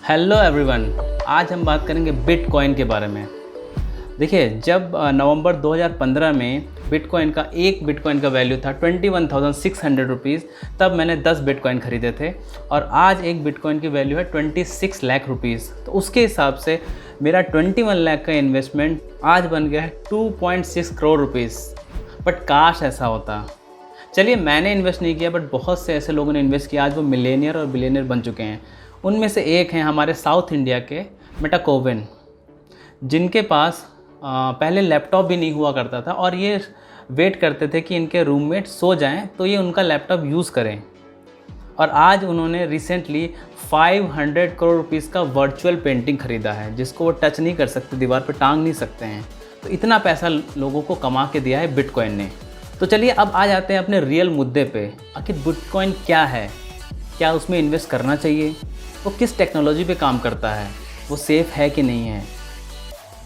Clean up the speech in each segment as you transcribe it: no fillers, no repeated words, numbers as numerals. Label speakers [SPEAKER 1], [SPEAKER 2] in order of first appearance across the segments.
[SPEAKER 1] Hello everyone, आज हम बात करेंगे बिटकॉइन के बारे में। देखिए, जब नवंबर 2015 में बिटकॉइन का वैल्यू था 21,600 रुपीज़, तब मैंने 10 बिटकॉइन ख़रीदे थे और आज एक बिटकॉइन की वैल्यू है 26 लाख रुपीज़। तो उसके हिसाब से मेरा 21 लाख का इन्वेस्टमेंट आज बन गया है 2.6 करोड़ रुपीज़। बट काश ऐसा होता। चलिए, मैंने इन्वेस्ट नहीं किया, बट बहुत से ऐसे लोगों ने इन्वेस्ट किया, आज वो मिलेनियर और बिलियनियर बन चुके हैं। उनमें से एक हैं हमारे साउथ इंडिया के मेटा कोविन, जिनके पास पहले लैपटॉप भी नहीं हुआ करता था और ये वेट करते थे कि इनके रूममेट सो जाएं तो ये उनका लैपटॉप यूज़ करें। और आज उन्होंने रिसेंटली 500 करोड़ रुपीज़ का वर्चुअल पेंटिंग ख़रीदा है, जिसको वो टच नहीं कर सकते, दीवार पर टांग नहीं सकते हैं। तो इतना पैसा लोगों को कमा के दिया है बिटकॉइन ने। तो चलिए अब आ जाते हैं अपने रियल मुद्दे पे। आखिर बिटकॉइन क्या है, क्या उसमें इन्वेस्ट करना चाहिए, वो किस टेक्नोलॉजी पे काम करता है, वो सेफ़ है कि नहीं है।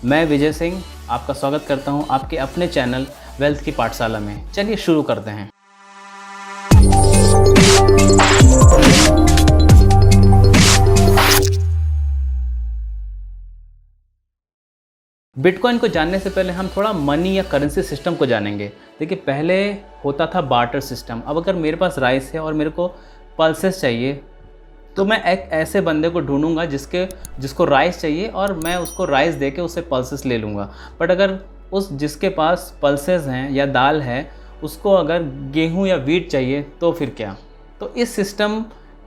[SPEAKER 1] मैं विजय सिंह आपका स्वागत करता हूं आपके अपने चैनल वेल्थ की पाठशाला में। चलिए शुरू करते हैं। बिटकॉइन को जानने से पहले हम थोड़ा मनी या करेंसी सिस्टम को जानेंगे। देखिए, पहले होता था बार्टर सिस्टम। अब अगर मेरे पास राइस है और मेरे को पल्सेस चाहिए, तो मैं एक ऐसे बंदे को ढूंढूंगा जिसको राइस चाहिए और मैं उसको राइस दे के उससे पल्सेस ले लूँगा। बट अगर जिसके पास पल्सेस हैं या दाल है, उसको अगर गेहूं या वीट चाहिए, तो फिर क्या। तो इस सिस्टम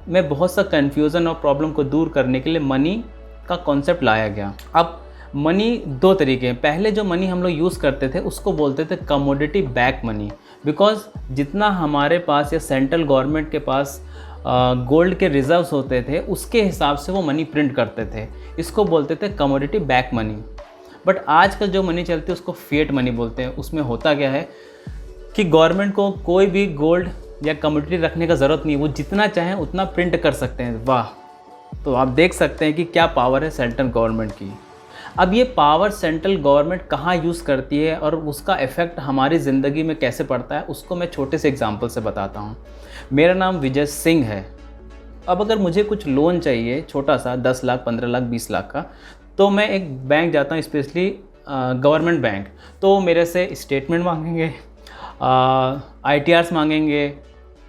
[SPEAKER 1] में बहुत सा कन्फ्यूज़न और प्रॉब्लम को दूर करने के लिए मनी का कॉन्सेप्ट लाया गया। अब मनी दो तरीके हैं। पहले जो मनी हम लोग यूज़ करते थे उसको बोलते थे कमोडिटी बैक मनी, बिकॉज जितना हमारे पास या सेंट्रल गवर्नमेंट के पास गोल्ड के रिजर्व्स होते थे, उसके हिसाब से वो मनी प्रिंट करते थे। इसको बोलते थे कमोडिटी बैक मनी। बट आजकल जो मनी चलती है उसको फिएट मनी बोलते हैं। उसमें होता क्या है कि गवर्नमेंट को कोई भी गोल्ड या कमोडिटी रखने का ज़रूरत नहीं है, वो जितना चाहें उतना प्रिंट कर सकते हैं। वाह! तो आप देख सकते हैं कि क्या पावर है सेंट्रल गवर्नमेंट की। अब ये पावर सेंट्रल गवर्नमेंट कहाँ यूज़ करती है और उसका इफ़ेक्ट हमारी ज़िंदगी में कैसे पड़ता है, उसको मैं छोटे से एग्जांपल से बताता हूँ। मेरा नाम विजय सिंह है। अब अगर मुझे कुछ लोन चाहिए, छोटा सा 10 लाख, 15 लाख, 20 लाख का, तो मैं एक बैंक जाता हूँ, स्पेशली गवर्नमेंट बैंक। तो मेरे से स्टेटमेंट मांगेंगे, ITRs मांगेंगे,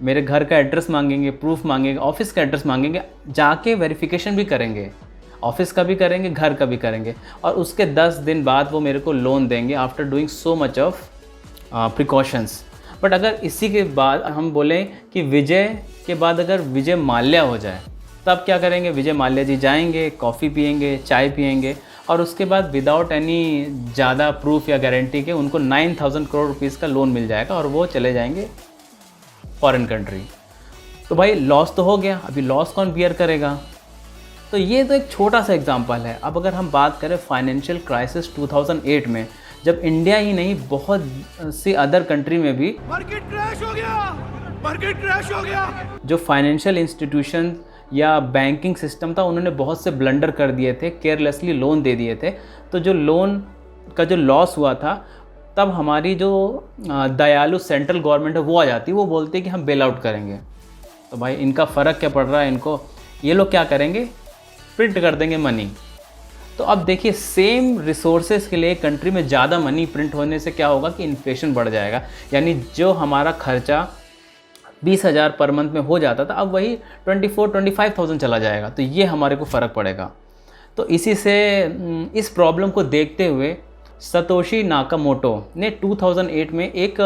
[SPEAKER 1] मेरे घर का एड्रेस मांगेंगे, प्रूफ मांगेंगे, ऑफिस का एड्रेस मांगेंगे, जाके वेरिफिकेशन भी करेंगे, ऑफिस का भी करेंगे, घर का भी करेंगे, और उसके 10 दिन बाद वो मेरे को लोन देंगे after doing so much of precautions. But अगर इसी के बाद हम बोलें कि विजय के बाद अगर विजय माल्या हो जाए, तब क्या करेंगे? विजय माल्या जी जाएंगे, कॉफ़ी पियेंगे, चाय पियेंगे, और उसके बाद विदाउट एनी ज़्यादा प्रूफ या गारंटी के उनको 9,000 करोड़ रुपीज़ का लोन मिल जाएगा और वो चले जाएंगे फॉरेन कंट्री। तो भाई लॉस तो हो गया, अभी लॉस कौन बियर करेगा? तो ये तो एक छोटा सा एग्जांपल है। अब अगर हम बात करें फाइनेंशियल क्राइसिस 2008 में, जब इंडिया ही नहीं बहुत सी अदर कंट्री में भी मार्केट क्रैश हो गया, जो फाइनेंशियल इंस्टीट्यूशन या बैंकिंग सिस्टम था, उन्होंने बहुत से ब्लंडर कर दिए थे, केयरलेसली लोन दे दिए थे। तो जो लोन का जो लॉस हुआ था, तब हमारी जो दयालु सेंट्रल गवर्नमेंट है वो आ जाती, वो बोलती है कि हम बेल आउट करेंगे। तो भाई इनका फ़र्क क्या पड़ रहा है इनको? ये लोग क्या करेंगे? प्रिंट कर देंगे मनी। तो अब देखिए, सेम रिसोर्सेज के लिए कंट्री में ज़्यादा मनी प्रिंट होने से क्या होगा कि इन्फ्लेशन बढ़ जाएगा। यानी जो हमारा खर्चा 20,000 पर मंथ में हो जाता था, अब वही 24-25,000 चला जाएगा। तो ये हमारे को फ़र्क पड़ेगा। तो इसी से इस प्रॉब्लम को देखते हुए सतोशी नाकामोटो ने 2008 में एक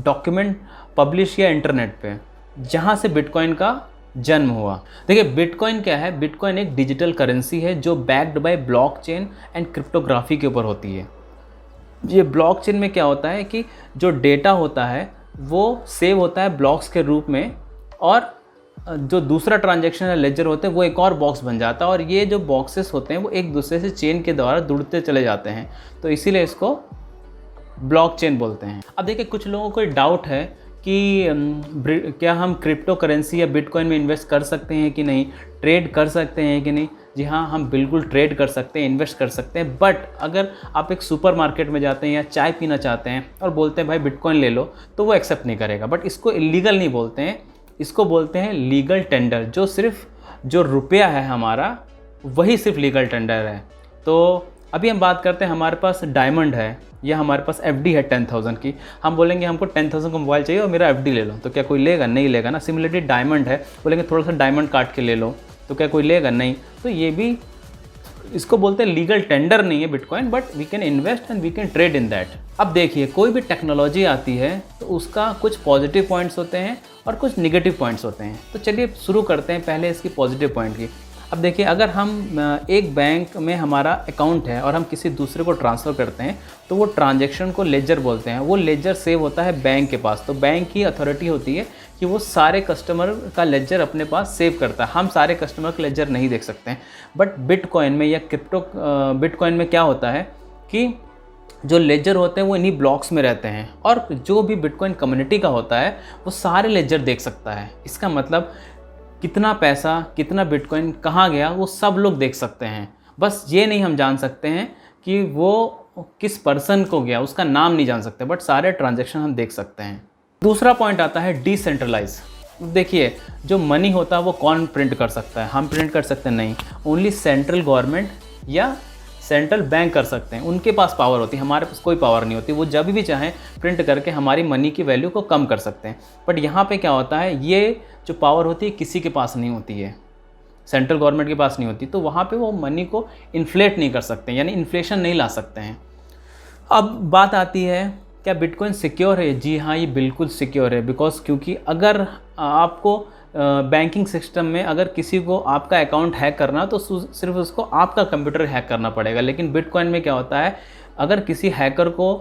[SPEAKER 1] डॉक्यूमेंट पब्लिश किया इंटरनेट पे, जहाँ से बिटकॉइन का जन्म हुआ। देखिए, बिटकॉइन क्या है? बिटकॉइन एक डिजिटल करेंसी है जो backed by blockchain and cryptography के ऊपर होती है। ये ब्लॉकचेन में क्या होता है कि जो डेटा होता है वो सेव होता है ब्लॉक्स के रूप में, और जो दूसरा ट्रांजैक्शन या लेजर होते हैं वो एक और बॉक्स बन जाता है, और ये जो बॉक्सेस होते हैं वो एक दूसरे से चेन के द्वारा जुड़ते चले जाते हैं। तो इसीलिए इसको ब्लॉकचेन बोलते हैं। अब देखिए, कुछ लोगों को डाउट है कि क्या हम क्रिप्टो करेंसी या बिटकॉइन में इन्वेस्ट कर सकते हैं कि नहीं, ट्रेड कर सकते हैं कि नहीं। जी हाँ, हम बिल्कुल ट्रेड कर सकते हैं, इन्वेस्ट कर सकते हैं। बट अगर आप एक सुपरमार्केट में जाते हैं या चाय पीना चाहते हैं और बोलते हैं भाई बिटकॉइन ले लो, तो वो एक्सेप्ट नहीं करेगा। बट इसको इलीगल नहीं बोलते हैं, इसको बोलते हैं लीगल टेंडर। जो सिर्फ जो रुपया है हमारा वही सिर्फ लीगल टेंडर है। तो अभी हम बात करते हैं, हमारे पास डायमंड है या हमारे पास एफडी है 10,000 की, हम बोलेंगे हमको 10,000 का मोबाइल चाहिए और मेरा एफडी ले लो, तो क्या कोई लेगा? नहीं लेगा ना। सिमिलरली डायमंड है, बोलेंगे थोड़ा सा डायमंड काट के ले लो, तो क्या कोई लेगा? नहीं। तो ये भी, इसको बोलते हैं लीगल टेंडर नहीं है bitcoin, but we can invest and we can trade in that. अब देखिए, कोई भी टेक्नोलॉजी आती है तो उसका कुछ पॉजिटिव पॉइंट्स होते हैं और कुछ निगेटिव पॉइंट्स होते हैं। तो चलिए शुरू करते हैं पहले इसकी पॉजिटिव पॉइंट की। अब देखिए, अगर हम एक बैंक में हमारा अकाउंट है और हम किसी दूसरे को ट्रांसफ़र करते हैं तो वो ट्रांजैक्शन को लेजर बोलते हैं। वो लेजर सेव होता है बैंक के पास, तो बैंक की अथॉरिटी होती है कि वो सारे कस्टमर का लेजर अपने पास सेव करता है। हम सारे कस्टमर का लेजर नहीं देख सकते हैं। बट बिटकॉइन में या बिटकॉइन में क्या होता है कि जो लेजर होते हैं वो इन्हीं ब्लॉक्स में रहते हैं, और जो भी बिटकॉइन कम्युनिटी का होता है वो सारे लेजर देख सकता है। इसका मतलब कितना पैसा, कितना बिटकॉइन कहाँ गया, वो सब लोग देख सकते हैं। बस ये नहीं हम जान सकते हैं कि वो किस पर्सन को गया, उसका नाम नहीं जान सकते, बट सारे ट्रांजैक्शन हम देख सकते हैं। दूसरा पॉइंट आता है डिसेंट्रलाइज। देखिए, जो मनी होता है वो कौन प्रिंट कर सकता है? हम प्रिंट कर सकते हैं? नहीं। ओनली सेंट्रल गवर्नमेंट या सेंट्रल बैंक कर सकते हैं, उनके पास पावर होती है, हमारे पास कोई पावर नहीं होती। वो जब भी चाहें प्रिंट करके हमारी मनी की वैल्यू को कम कर सकते हैं। बट यहाँ पे क्या होता है, ये जो पावर होती है किसी के पास नहीं होती है, सेंट्रल गवर्नमेंट के पास नहीं होती, तो वहाँ पे वो मनी को इन्फ्लेट नहीं कर सकते, यानी इन्फ्लेशन नहीं ला सकते हैं। अब बात आती है, क्या बिटकॉइन सिक्योर है? जी हाँ, ये बिल्कुल सिक्योर है। बिकॉज क्योंकि अगर आपको बैंकिंग सिस्टम में अगर किसी को आपका अकाउंट हैक करना तो सिर्फ उसको आपका कंप्यूटर हैक करना पड़ेगा। लेकिन बिटकॉइन में क्या होता है, अगर किसी हैकर को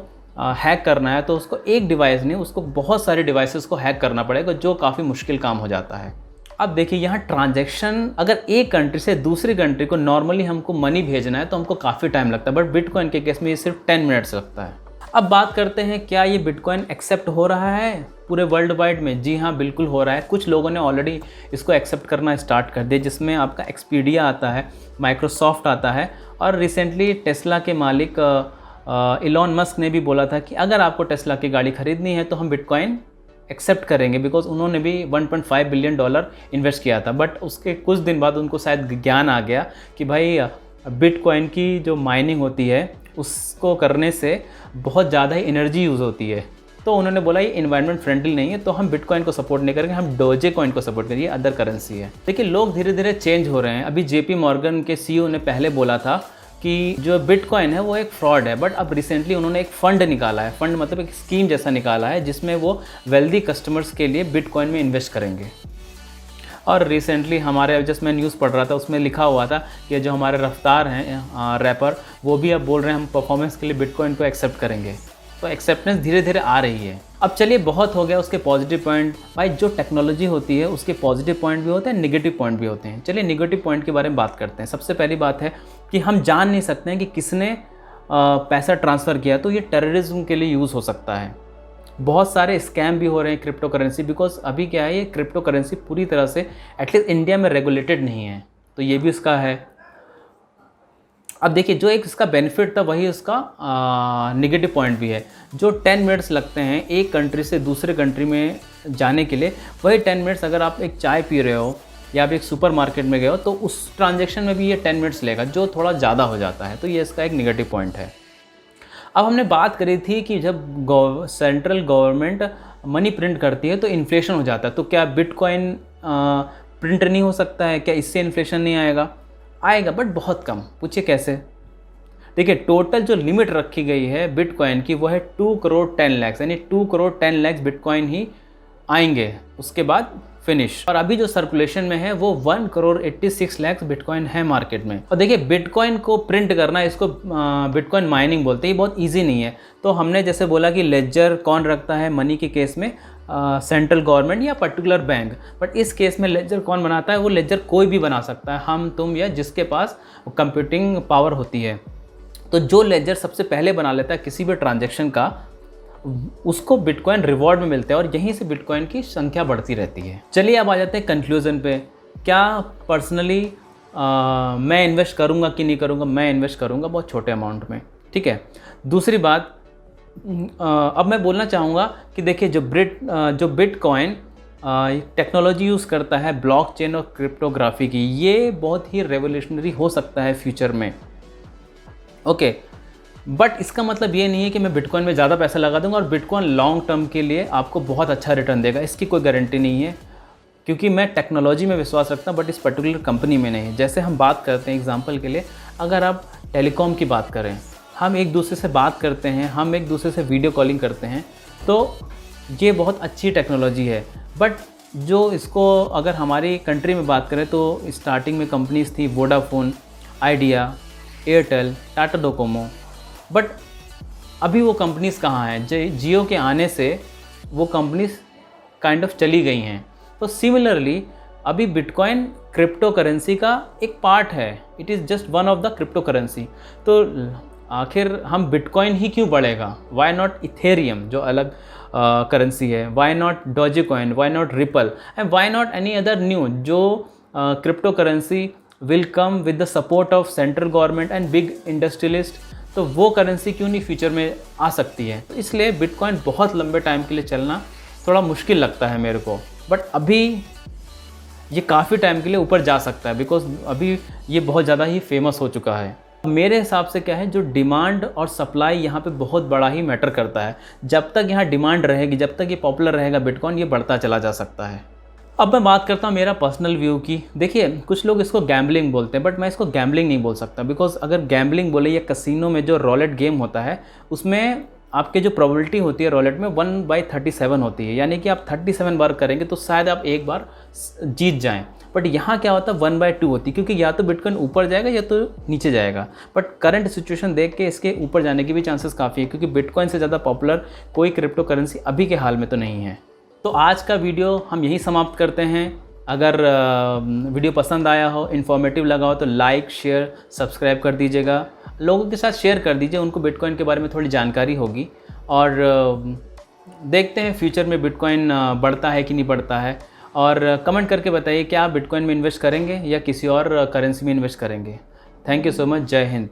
[SPEAKER 1] हैक करना है तो उसको एक डिवाइस नहीं, उसको बहुत सारे डिवाइसेस को हैक करना पड़ेगा, जो काफ़ी मुश्किल काम हो जाता है। अब देखिए, यहाँ ट्रांजैक्शन, अगर एक कंट्री से दूसरी कंट्री को नॉर्मली हमको मनी भेजना है तो हमको काफ़ी टाइम लगता है, बट बिटकॉइन के केस में ये सिर्फ 10 मिनट्स लगता है। अब बात करते हैं, क्या ये बिटकॉइन एक्सेप्ट हो रहा है पूरे वर्ल्ड वाइड में? जी हाँ, बिल्कुल हो रहा है। कुछ लोगों ने ऑलरेडी इसको एक्सेप्ट करना स्टार्ट कर दिया, जिसमें आपका एक्सपीडिया आता है, माइक्रोसॉफ्ट आता है, और रिसेंटली टेस्ला के मालिक इलॉन मस्क ने भी बोला था कि अगर आपको टेस्ला की गाड़ी खरीदनी है तो हम बिटकॉइन एक्सेप्ट करेंगे। बिकॉज उन्होंने भी $1.5 बिलियन इन्वेस्ट किया था। बट उसके कुछ दिन बाद उनको शायद ज्ञान आ गया कि भाई बिटकॉइन की जो माइनिंग होती है उसको करने से बहुत ज़्यादा ही एनर्जी यूज़ होती है, तो उन्होंने बोला ये इन्वायरमेंट फ्रेंडली नहीं है, तो हम बिटकॉइन को सपोर्ट नहीं करेंगे, हम डोजे कॉइन को सपोर्ट करेंगे, अदर करेंसी है। देखिए, लोग धीरे धीरे चेंज हो रहे हैं। अभी JP मॉर्गन के CEO ने पहले बोला था कि जो बिटकॉइन है वो एक फ्रॉड है, बट अब रिसेंटली उन्होंने एक फ़ंड निकाला है। फ़ंड मतलब एक स्कीम जैसा निकाला है, जिसमें वो वेल्दी कस्टमर्स के लिए बिटकॉइन में इन्वेस्ट करेंगे। और रिसेंटली हमारे, जस्ट मैं न्यूज़ पढ़ रहा था, उसमें लिखा हुआ था कि जो हमारे रफ्तार हैं रैपर, वो भी अब बोल रहे हैं हम परफॉर्मेंस के लिए बिटकॉइन को एक्सेप्ट करेंगे। तो एक्सेप्टेंस धीरे धीरे आ रही है। अब चलिए, बहुत हो गया उसके पॉजिटिव पॉइंट। भाई, जो टेक्नोलॉजी होती है उसके पॉजिटिव पॉइंट भी होते हैं, नेगेटिव पॉइंट भी होते हैं। चलिए नेगेटिव पॉइंट के बारे में बात करते हैं। सबसे पहली बात है कि हम जान नहीं सकते हैं कि किसने पैसा ट्रांसफ़र किया, तो ये टेररिज्म के लिए यूज़ हो सकता है। बहुत सारे स्कैम भी हो रहे हैं क्रिप्टो करेंसी, बिकॉज अभी क्या है, ये क्रिप्टो करेंसी पूरी तरह से एटलीस्ट इंडिया में रेगुलेटेड नहीं है, तो ये भी उसका है। अब देखिए, जो एक इसका बेनिफिट था वही उसका नेगेटिव पॉइंट भी है। जो 10 मिनट्स लगते हैं एक कंट्री से दूसरे कंट्री में जाने के लिए, वही 10 मिनट्स अगर आप एक चाय पी रहे हो या आप एक सुपरमार्केट में गए हो तो उस ट्रांजैक्शन में भी ये 10 मिनट्स लेगा, जो थोड़ा ज़्यादा हो जाता है। तो ये इसका एक नेगेटिव पॉइंट है। अब हमने बात करी थी कि जब सेंट्रल गवर्नमेंट मनी प्रिंट करती है तो इन्फ्लेशन हो जाता है, तो क्या बिटकॉइन प्रिंट नहीं हो सकता है? क्या इससे इन्फ्लेशन नहीं आएगा? आएगा, बट बहुत कम। पूछिए कैसे? देखिए, टोटल जो लिमिट रखी गई है बिटकॉइन की वो है 2 करोड़ 10 लाख, यानी 2 करोड़ 10 लाख बिटकॉइन ही आएंगे, उसके बाद फिनिश। और अभी जो सर्कुलेशन में है वो 1 करोड़ 86 लाख बिटकॉइन है मार्केट में। और देखिए, बिटकॉइन को प्रिंट करना, इसको बिटकॉइन माइनिंग बोलते हैं, ये बहुत ईजी नहीं है। तो हमने जैसे बोला कि लेजर कौन रखता है मनी के केस में, सेंट्रल गवर्नमेंट या पर्टिकुलर बैंक, बट इस केस में लेजर कौन बनाता है? वो लेजर कोई भी बना सकता है, हम तुम या जिसके पास कंप्यूटिंग पावर होती है। तो जो लेजर सबसे पहले बना लेता है किसी भी ट्रांजैक्शन का, उसको बिटकॉइन रिवॉर्ड में मिलते हैं, और यहीं से बिटकॉइन की संख्या बढ़ती रहती है। चलिए अब आ जाते हैं कंक्लूजन पे। क्या पर्सनली मैं इन्वेस्ट करूँगा कि नहीं करूँगा? मैं इन्वेस्ट करूँगा, बहुत छोटे अमाउंट में, ठीक है। दूसरी बात, अब मैं बोलना चाहूँगा कि देखिए, जो बिटकॉइन टेक्नोलॉजी यूज़ करता है ब्लॉकचेन और क्रिप्टोग्राफी की। ये बहुत ही रेवोल्यूशनरी हो सकता है फ्यूचर में। ओके, बट इसका मतलब ये नहीं है कि मैं बिटकॉइन में ज़्यादा पैसा लगा दूंगा और बिटकॉइन लॉन्ग टर्म के लिए आपको बहुत अच्छा रिटर्न देगा, इसकी कोई गारंटी नहीं है। क्योंकि मैं टेक्नोलॉजी में विश्वास रखता हूँ बट इस पर्टिकुलर कंपनी में नहीं। जैसे हम बात करते हैं एग्जांपल के लिए, अगर आप टेलीकॉम की बात करें, हम एक दूसरे से बात करते हैं, हम एक दूसरे से वीडियो कॉलिंग करते हैं, तो ये बहुत अच्छी टेक्नोलॉजी है। बट जो इसको अगर हमारी कंट्री में बात करें तो स्टार्टिंग में कंपनीज थी Vodafone, idea, Airtel, Tata Docomo, but अभी वो कंपनीज़ कहाँ हैं? जियो के आने से वो कंपनीज़ काइंड ऑफ चली गई हैं। तो सिमिलरली अभी बिटकॉइन क्रिप्टो करेंसी का एक पार्ट है, it is just one of the crypto currency. तो आखिर हम बिटकॉइन ही क्यों बढ़ेगा? वाई नॉट इथेरियम जो अलग करेंसी है, why not Dogecoin, why not Ripple and why not any other new जो crypto currency will come with the support of central government and big industrialist. तो वो करेंसी क्यों नहीं फ्यूचर में आ सकती है? तो इसलिए बिटकॉइन बहुत लंबे टाइम के लिए चलना थोड़ा मुश्किल लगता है मेरे को, बट अभी ये काफ़ी टाइम के लिए ऊपर जा सकता है बिकॉज अभी ये बहुत ज़्यादा ही फेमस हो चुका है। मेरे हिसाब से क्या है, जो डिमांड और सप्लाई यहाँ पे बहुत बड़ा ही मैटर करता है। जब तक यहाँ डिमांड रहेगी, जब तक ये पॉपुलर रहेगा बिटकॉइन, ये बढ़ता चला जा सकता है। अब मैं बात करता हूँ मेरा पर्सनल व्यू की। देखिए, कुछ लोग इसको गैम्बलिंग बोलते हैं बट मैं इसको गैम्बलिंग नहीं बोल सकता बिकॉज अगर गैम्बलिंग बोले या कसिनो में जो रोलेट गेम होता है उसमें आपके जो प्रोबेबिलिटी होती है रोलेट में 1/37 होती है, यानी कि आप 37 बार करेंगे तो शायद आप एक बार जीत जाएं। बट यहाँ क्या होता है 1/2 होती है, क्योंकि या तो बिटकॉइन ऊपर जाएगा या तो नीचे जाएगा। बट करंट सिचुएशन देख के इसके ऊपर जाने की भी चांसेस काफ़ी है, क्योंकि बिटकॉइन से ज़्यादा पॉपुलर कोई क्रिप्टो करेंसी अभी के हाल में तो नहीं है। तो आज का वीडियो हम यहीं समाप्त करते हैं। अगर वीडियो पसंद आया हो, इन्फॉर्मेटिव लगा हो तो लाइक, शेयर, सब्सक्राइब कर दीजिएगा। लोगों के साथ शेयर कर दीजिए, उनको बिटकॉइन के बारे में थोड़ी जानकारी होगी। और देखते हैं फ्यूचर में बिटकॉइन बढ़ता है कि नहीं बढ़ता है। और कमेंट करके बताइए क्या आप बिटकॉइन में इन्वेस्ट करेंगे या किसी और करेंसी में इन्वेस्ट करेंगे। Thank you so much. जय हिंद।